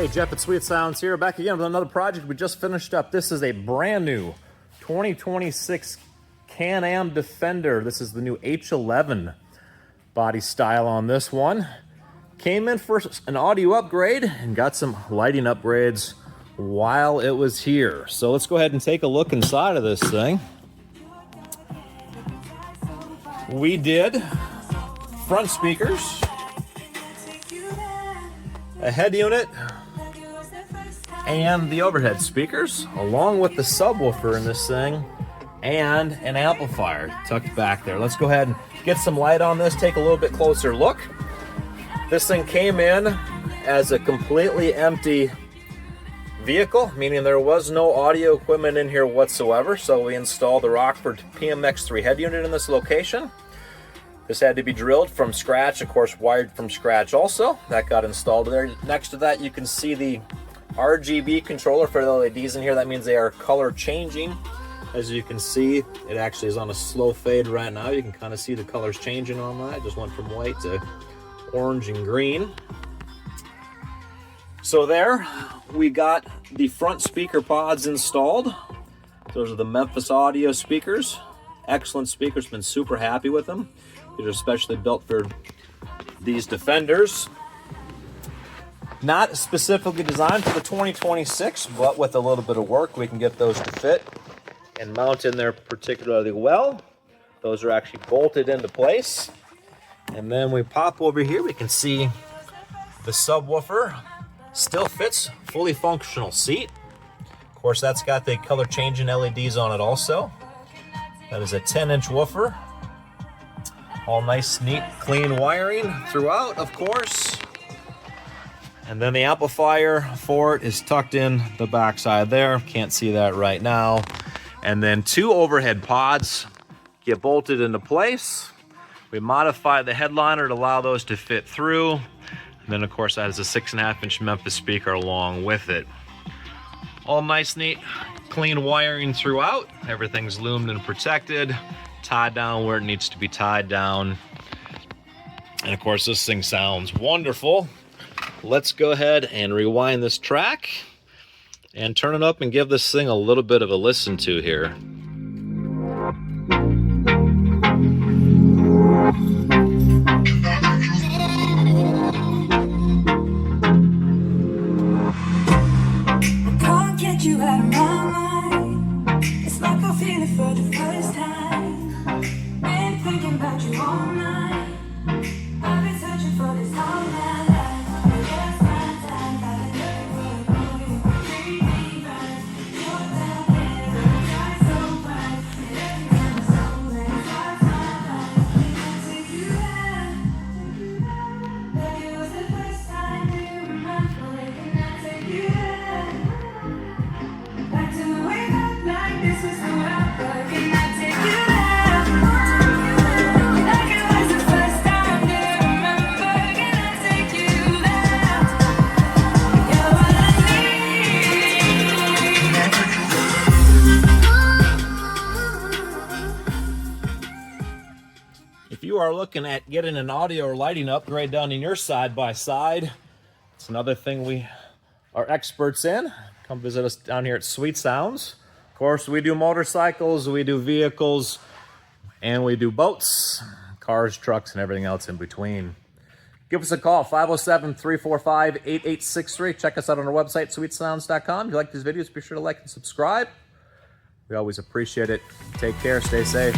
Hey, Jeff at Sweet Sounds here, back again with another project we just finished up. This is a brand new 2026 Can-Am Defender. This is the new H11 body style on this one. Came in for an audio upgrade and got some lighting upgrades while it was here. So let's go ahead and take a look inside of this thing. We did front speakers, a head unit, and the overhead speakers, along with the subwoofer in this thing, and an amplifier tucked back there. Let's go ahead and get some light on this, take a little bit closer look. This thing came in as a completely empty vehicle, meaning there was no audio equipment in here whatsoever, so we installed the Rockford PMX-3 head unit in this location. This had to be drilled from scratch, of course wired from scratch also. That got installed there. Next to that you can see the RGB controller for the LEDs in here. That means they are color changing. As you can see, it actually is on a slow fade right now. You can kind of see the colors changing on that. It just went from white to orange and green. So there, we got the front speaker pods installed. Those are the Memphis audio speakers. Excellent speakers, been super happy with them. These are especially built for these Defenders. Not specifically designed for the 2026, but with a little bit of work, we can get those to fit and mount in there particularly well. Those are actually bolted into place. And then we pop over here, we can see the subwoofer still fits, fully functional seat. Of course, that's got the color changing LEDs on it also. That is a 10-inch woofer. All nice, neat, clean wiring throughout, of course. And then the amplifier for it is tucked in the backside there. Can't see that right now. And then two overhead pods get bolted into place. We modified the headliner to allow those to fit through. And then of course that is a 6.5-inch Memphis speaker along with it. All nice, neat, clean wiring throughout. Everything's loomed and protected, tied down where it needs to be tied down. And of course this thing sounds wonderful. Let's go ahead and rewind this track and turn it up and give this thing a little bit of a listen to here. Can't get you out of my mind. It's like I feel it for the first time. Been thinking about you all night. I've been searching for this all my life. If you are looking at getting an audio or lighting upgrade done in your side-by-side, it's another thing we are experts in. Come visit us down here at Sweet Sounds. Of course, we do motorcycles, we do vehicles, and we do boats, cars, trucks, and everything else in between. Give us a call, 507-345-8863. Check us out on our website, sweetsounds.com. If you like these videos, be sure to like and subscribe. We always appreciate it. Take care, stay safe.